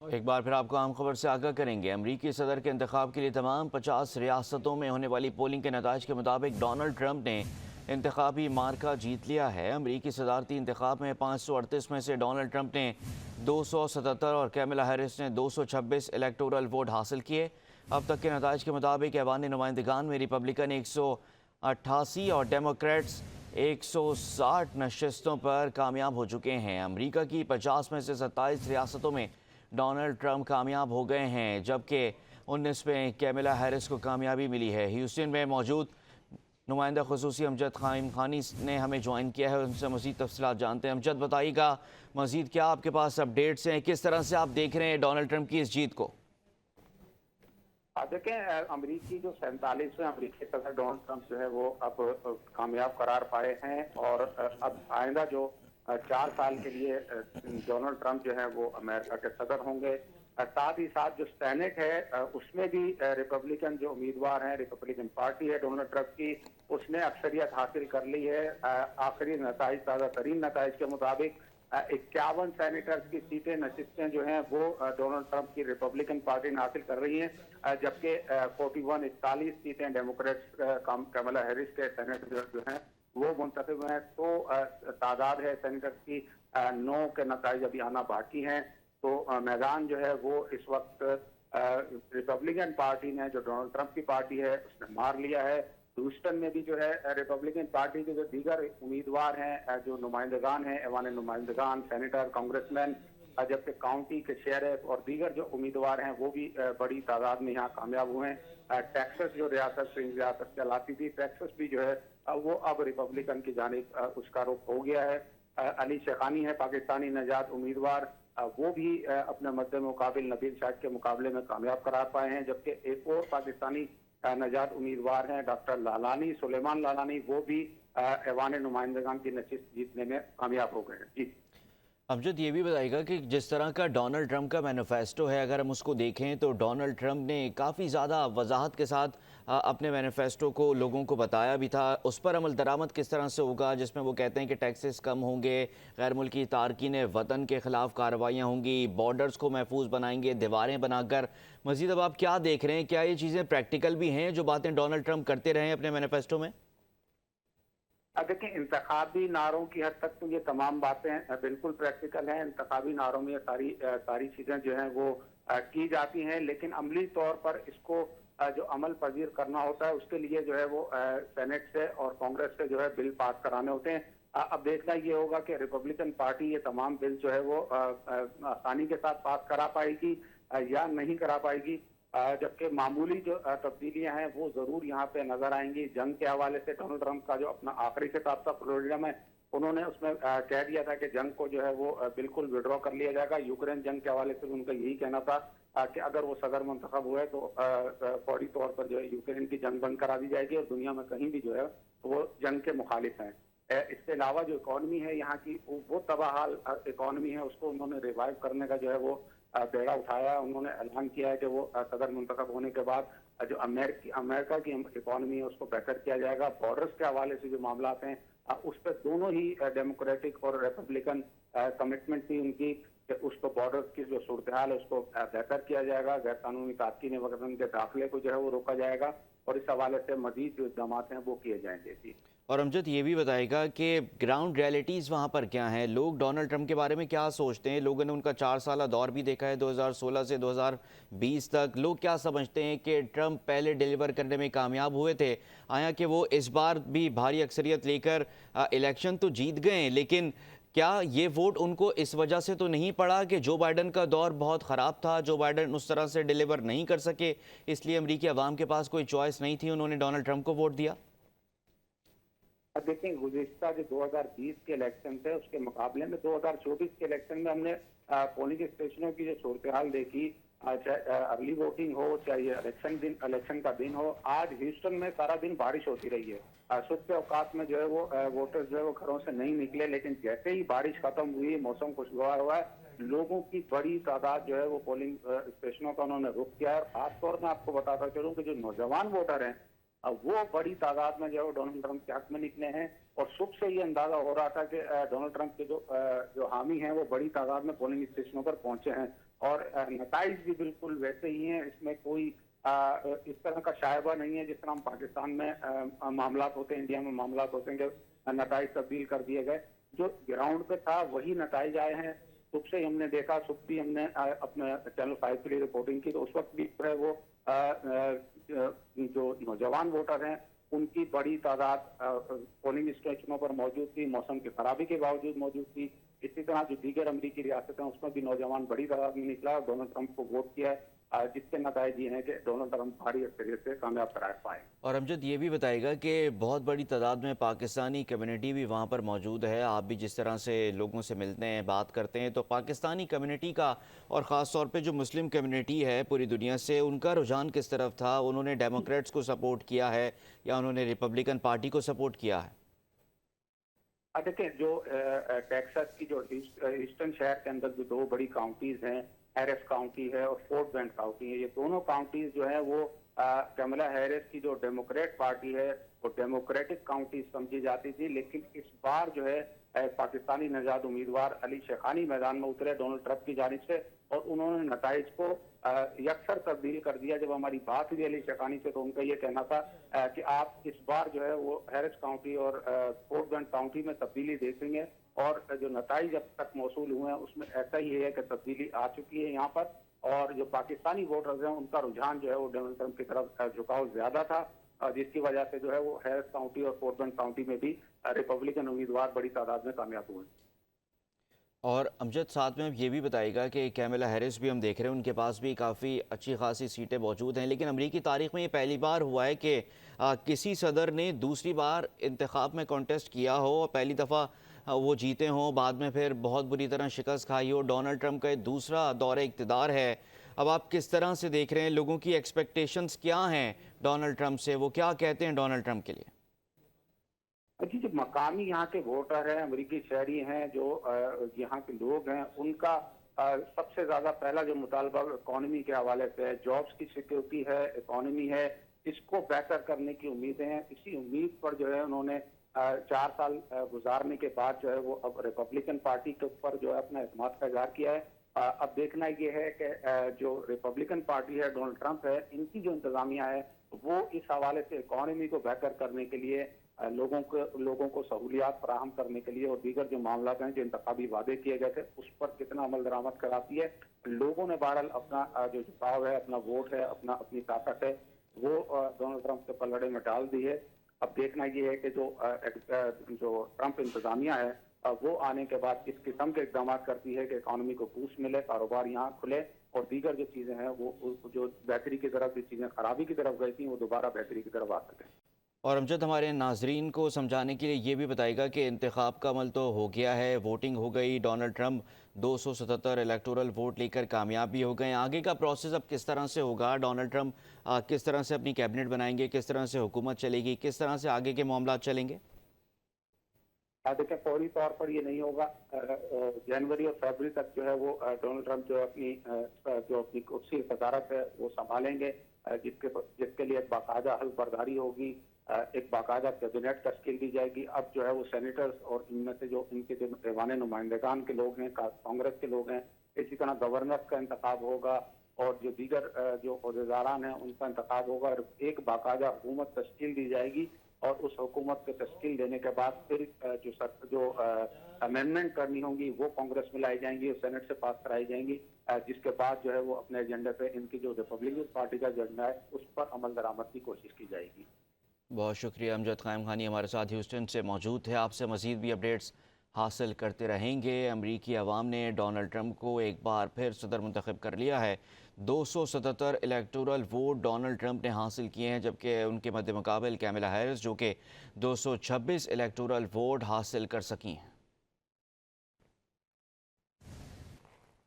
एक बार फिर आपको आम खबर से आगाह करेंगे। अमरीकी सदर के इंतखाब के लिए तमाम 50 रियासतों में होने वाली पोलिंग के नताज के मुताबिक डोनाल्ड ट्रंप ने इंतखाबी मार्का जीत लिया है। अमरीकी सदारती इंतखाब में 538 में से डोनाल्ड ट्रंप ने 277 और कैमला हैरिस ने 226 इलेक्टोरल वोट हासिल किए। अब तक के नताज के मुताबिक ऐवान नुमाइंदगान में रिपब्लिकन 188 और डेमोक्रेट्स 160 नशस्तों पर कामयाब हो चुके हैं। अमरीका की 50 में से 27 रियासतों में डोनाल्ड ट्रंप कामयाब हो गए हैं, जबकि 19 में कैमला हैरिस को कामयाबी मिली है। ह्यूस्टन में मौजूद नुमाइंदा खुसूसी अमजद खाइम खानी ने हमें ज्वाइन किया है, उनसे मज़ीद तफसीलात जानते हैं। अमजद, बताइएगा मज़ीद क्या आपके पास अपडेट्स हैं, किस तरह से आप देख रहे हैं डोनाल्ड ट्रंप की इस जीत को? देखें, अमरीकी जो 47वें अमरीकी सदर डोनाल्ड ट्रंप जो है वो अब कामयाब करार पाए हैं और अब आइंदा जो 4 साल के लिए डोनाल्ड ट्रंप जो है वो अमेरिका के सदर होंगे। साथ ही साथ जो सेनेट है उसमें भी रिपब्लिकन जो उम्मीदवार हैं, रिपब्लिकन पार्टी है डोनाल्ड ट्रंप की, उसने अक्सरियत हासिल कर ली है। आखिरी नताइज, ताज़ा तरीन नताइज के मुताबिक 51 सेनेटर्स की सीटें, नशिस्तें जो हैं वो डोनाल्ड ट्रंप की रिपब्लिकन पार्टी ने हासिल कर रही हैं, जबकि 41 सीटें डेमोक्रेट्स कमला हैरिस के सेनेटर जो हैं वो मुंतखब हैं। तो तादाद है सेनेटर्स की 9 के नताइज अभी आना बाकी हैं। तो मैदान जो है वो इस वक्त रिपब्लिकन पार्टी ने, जो डोनाल्ड ट्रंप की पार्टी है, उसने मार लिया है। ह्यूस्टन में भी जो है रिपब्लिकन पार्टी के जो दीगर उम्मीदवार हैं, जो नुमाइंदगान हैं, ऐवान नुमाइंदगान, सेनेटर, कांग्रेसमैन, जबकि काउंटी के शेरिफ और दीगर जो उम्मीदवार हैं वो भी बड़ी तादाद में यहाँ कामयाब हुए हैं। टेक्सास जो रियासत कहलाती थी, टेक्सास भी जो है वो अब रिपब्लिकन की जानिब उसका रुख हो गया है। अली शेखानी है पाकिस्तानी नजात उम्मीदवार, वो भी अपने मद्दे मुकाबिल नबील शाह के मुकाबले में कामयाब करार पाए हैं। जबकि एक और पाकिस्तानी नजात उम्मीदवार हैं डॉक्टर लालानी, सुलेमान लालानी, वो भी ऐवान नुमाइंदगान की नशिस्त जीतने में कामयाब हो गए हैं। जी अमजद, ये भी बताइएगा कि जिस तरह का डोनाल्ड ट्रंप का मैनिफेस्टो है, अगर हम उसको देखें तो डोनाल्ड ट्रंप ने काफ़ी ज़्यादा वजाहत के साथ अपने मैनिफेस्टो को लोगों को बताया भी था। उस पर अमल दरामद किस तरह से होगा, जिसमें वो कहते हैं कि टैक्सेस कम होंगे, गैर मुल्की तारकीन वतन के ख़िलाफ़ कार्रवाइयाँ होंगी, बॉर्डर्स को महफूज बनाएंगे दीवारें बनाकर। मज़ीद अब आप क्या देख रहे हैं, क्या ये चीज़ें प्रैक्टिकल भी हैं जो बातें डोनाल्ड ट्रंप करते रहे हैं अपने मैनिफेस्टो में? देखिए, इंतखाबी नारों की हद तक तो ये तमाम बातें बिल्कुल प्रैक्टिकल हैं। इंतखाबी नारों में ये सारी चीजें जो हैं वो की जाती हैं, लेकिन अमली तौर पर इसको जो अमल पजीर करना होता है उसके लिए जो है वो सेनेट से और कांग्रेस से जो है बिल पास कराने होते हैं। अब देखना ये होगा कि रिपब्लिकन पार्टी ये तमाम बिल जो है वो आसानी के साथ पास करा पाएगी या नहीं करा पाएगी। जबकि मामूली जो तब्दीलियां हैं वो जरूर यहाँ पे नजर आएंगी। जंग के हवाले से डोनाल्ड ट्रंप का जो अपना आखिरी खिताब था फ्लोरिडा में, उन्होंने उसमें कह दिया था कि जंग को जो है वो बिल्कुल विड्रॉ कर लिया जाएगा। यूक्रेन जंग के हवाले से उनका यही कहना था कि अगर वो सदर मुंतखब हुए तो फौरी तौर पर जो है यूक्रेन की जंग बंद करा दी जाएगी और दुनिया में कहीं भी जो है वो जंग के मुखालिफ हैं। इसके अलावा जो इकॉनमी है यहाँ की, वो तबाहाल इकॉनमी है, उसको उन्होंने रिवाइव करने का जो है वो बेड़ा उठाया। उन्होंने ऐलान किया है कि वो सदर मुंतखब होने के बाद जो अमेरिका की इकॉनमी है उसको बेहतर किया जाएगा। बॉर्डर्स के हवाले से जो मामला हैं उस पर दोनों ही डेमोक्रेटिक और रिपब्लिकन कमिटमेंट थी उनकी कि उसको बॉर्डर्स की जो सूरत हाल है उसको बेहतर किया जाएगा। गैर कानूनी तारकीन वतन के दाखिले को जो है वो रोका जाएगा और इस हवाले से मजीद जो इकदाम हैं वो किए जाएंगे। जी और अमजद, ये भी बताएगा कि ग्राउंड रियलिटीज़ वहाँ पर क्या हैं, लोग डोनाल्ड ट्रंप के बारे में क्या सोचते हैं? लोगों ने उनका 4 साला दौर भी देखा है 2016 से 2020 तक। लोग क्या समझते हैं कि ट्रंप पहले डिलीवर करने में कामयाब हुए थे, आया कि वो इस बार भी भारी अक्सरियत लेकर इलेक्शन तो जीत गए, लेकिन क्या ये वोट उनको इस वजह से तो नहीं पड़ा कि जो बाइडन का दौर बहुत ख़राब था, जो बाइडन उस तरह से डिलीवर नहीं कर सके, इसलिए अमरीकी अवाम के पास कोई चॉइस नहीं थी, उन्होंने डोनाल्ड ट्रंप को वोट दिया? अब देखें, गुज़िश्ता जो 2020 के इलेक्शन थे उसके मुकाबले में 2024 के इलेक्शन में हमने पोलिंग स्टेशनों की जो सूरत हाल देखी, चाहे अर्ली वोटिंग हो, चाहे इलेक्शन का दिन हो। आज ह्यूस्टन में सारा दिन बारिश होती रही है। सुबह के औकात में जो है वो वोटर्स जो है वो घरों से नहीं निकले, लेकिन जैसे ही बारिश खत्म हुई, मौसम खुशगवार हुआ है, लोगों की बड़ी तादाद जो है वो पोलिंग स्टेशनों का उन्होंने रुख किया है। और खासतौर पर आपको बताता चलूँ कि जो नौजवान वोटर हैं वो बड़ी तादाद में जो है डोनाल्ड ट्रंप के हक में निकले हैं। और सुबह से ये अंदाजा हो रहा था कि डोनाल्ड ट्रंप के जो हामी हैं वो बड़ी तादाद में पोलिंग स्टेशनों पर पहुंचे हैं। और नताइज भी बिल्कुल वैसे ही हैं। इसमें कोई इस तरह का शायबा नहीं है जिस तरह हम पाकिस्तान में मामलात होते हैं, इंडिया में मामलात होते हैं कि नताइज तब्दील कर दिए गए। जो ग्राउंड पे था वही नताइज आए हैं। सुबह से ही हमने देखा, सुबह भी हमने अपने चैनल 5 के लिए रिपोर्टिंग की, तो उस वक्त भी जो है वो जो नौजवान वोटर हैं उनकी बड़ी तादाद पोलिंग स्टेशनों पर मौजूद थी, मौसम की खराबी के बावजूद मौजूद थी। इसी तरह जो दीगर अमरीकी रियासतें हैं उसमें भी नौजवान बड़ी तादाद में निकला और डोनाल्ड ट्रंप को वोट किया है, जिसके नतीजे ये हैं कि डोनाल्ड ट्रंप भारी अक्सरियत से कामयाब करा पाए। और अमजद ये भी बताएगा कि बहुत बड़ी तादाद में पाकिस्तानी कम्युनिटी भी वहाँ पर मौजूद है। आप भी जिस तरह से लोगों से मिलते हैं, बात करते हैं, तो पाकिस्तानी कम्युनिटी का और ख़ास तौर पे जो मुस्लिम कम्युनिटी है पूरी दुनिया से, उनका रुझान किस तरफ था? उन्होंने डेमोक्रेट्स को सपोर्ट किया है या उन्होंने रिपब्लिकन पार्टी को सपोर्ट किया है? देखिए, जो टेक्सास की जो ईस्टर्न शहर के अंदर जो दो बड़ी काउंटीज हैं, हैरिस काउंटी है और फोर्ट बेंड काउंटी है, ये दोनों काउंटीज जो है वो कमला हैरिस की जो डेमोक्रेट पार्टी है वो डेमोक्रेटिक काउंटी समझी जाती थी। लेकिन इस बार जो है पाकिस्तानी नजाद उम्मीदवार अली शेखानी मैदान में उतरे डोनाल्ड ट्रंप की जानिब से, और उन्होंने नताइज को यकसर तब्दील कर दिया। जब हमारी बात हुई अली शेखानी से तो उनका ये कहना था कि आप इस बार जो है वो हैरिस काउंटी और फोर्ट बेंड काउंटी में तब्दीली देखेंगे, और जो नताइज अब तक मौसूल हुए हैं उसमें ऐसा ही है कि तब्दीली आ चुकी है यहाँ पर। और जो पाकिस्तानी वोटर्स हैं उनका रुझान जो है वो डोनाल्ड ट्रंप की तरफ झुकाव ज्यादा था, जिसकी वजह से जो है वो हैरिस काउंटी और फोर्ट बेंड काउंटी में भी रिपब्लिकन उम्मीदवार बड़ी तादाद में कामयाब हुए। और अमजद साथ में अब ये भी बताएगा कि कैमला हैरिस भी हम देख रहे हैं, उनके पास भी काफ़ी अच्छी खासी सीटें मौजूद हैं, लेकिन अमरीकी तारीख में ये पहली बार हुआ है कि किसी सदर ने दूसरी बार इंतखाब में कॉन्टेस्ट किया हो और पहली दफ़ा वो जीते हों, बाद में फिर बहुत बुरी तरह शिकस्त खाई हो। डोनाल्ड ट्रंप का दूसरा दौर इक़्तिदार है। अब आप किस तरह से देख रहे हैं, लोगों की एक्सपेक्टेशंस क्या हैं डोनाल्ड ट्रंप से? वो क्या कहते हैं डोनाल्ड ट्रंप के लिए? जी, जो मकामी यहाँ के वोटर हैं, अमरीकी शहरी हैं, जो यहाँ के लोग हैं, उनका सबसे ज्यादा पहला जो मुतालबा इकोनॉमी के हवाले से है, जॉब्स की सिक्योरिटी है, इकोनॉमी है, इसको बेहतर करने की उम्मीदें हैं। इसी उम्मीद पर जो है उन्होंने 4 साल गुजारने के बाद जो है वो अब रिपब्लिकन पार्टी के ऊपर जो है अपना एतमाद का इजहार किया है। अब देखना ये है कि जो रिपब्लिकन पार्टी है, डोनाल्ड ट्रंप है, इनकी जो इंतजामिया है वो इस हवाले से इकोनॉमी को बेहतर करने के लिए, लोगों को सहूलियात फराहम करने के लिए और दीगर जो मामला हैं जो इंतखाबी वादे किए गए थे उस पर कितना अमल दरामद कराती है। लोगों ने बहरहाल अपना जो झुकाव है, अपना वोट है, अपनी ताकत है, वो डोनाल्ड ट्रंप के पलड़े में डाल दी है। अब देखना ये है कि जो ट्रंप इंतजामिया है वो आने के बाद किस किस्म के इकदाम करती है कि इकोनॉमी को बूस्ट मिले, कारोबार यहाँ खुले और दीगर जो चीजें हैं वो जो बेहतरी की तरफ, जो चीजें खराबी की तरफ गई थी वो दोबारा बेहतरी की तरफ आ सकें। और अमजद हमारे नाजरीन को समझाने के लिए ये भी बताएगा कि इंतखाब का अमल तो हो गया है, वोटिंग हो गई, डोनाल्ड ट्रंप 277 इलेक्टोरल वोट लेकर कामयाब भी हो गए। आगे का प्रोसेस अब किस तरह से होगा? डोनाल्ड ट्रंप किस तरह से अपनी कैबिनेट बनाएंगे, किस तरह से हुकूमत चलेगी, किस तरह से आगे के मामला चलेंगे? देखिए, फौरी तौर पर ये नहीं होगा। जनवरी और फरवरी तक जो है वो डोनाल्ड ट्रंप जो अपनी कुर्सी सदारत है वो संभालेंगे, जिसके लिए एक बाकायदा हल्फ बर्दारी होगी, एक बाकायदा कैबिनेट तश्कील दी जाएगी। अब जो है वो सेनेटर्स और इनमें से जो इनके जो ऐवान नुमाइंदगान के लोग हैं, कांग्रेस के लोग हैं, इसी तरह गवर्नर का इंतखाब होगा और जो दीगर जो ओहदेदारान हैं उनका इंतखाब होगा और एक बाकायदा हुकूमत तश्कील दी जाएगी। और उस हुकूमत के तश्कील देने के बाद फिर जो अमेंडमेंट करनी होंगी वो कांग्रेस में लाई जाएंगी और सेनेट से पास कराई जाएंगी, जिसके बाद जो है वो अपने एजेंडे पे इनकी जो रिपब्लिकन पार्टी का एजेंडा है उस पर अमल दरामद की कोशिश की जाएगी। बहुत शुक्रिया अमजद क़ायम खानी हमारे साथ ह्यूस्टन से मौजूद है। आपसे मज़ीद भी अपडेट्स हासिल करते रहेंगे। अमरीकी अवाम ने डोनाल्ड ट्रंप को एक बार फिर सदर मुंतखब कर लिया है। 277 इलेक्टोरल वोट डोनाल्ड ट्रंप ने हासिल किए हैं, जबकि उनके मद्दे मुकाबिल कैमला हैरिस जो कि 226 इलेक्टोरल वोट हासिल कर सकी हैं।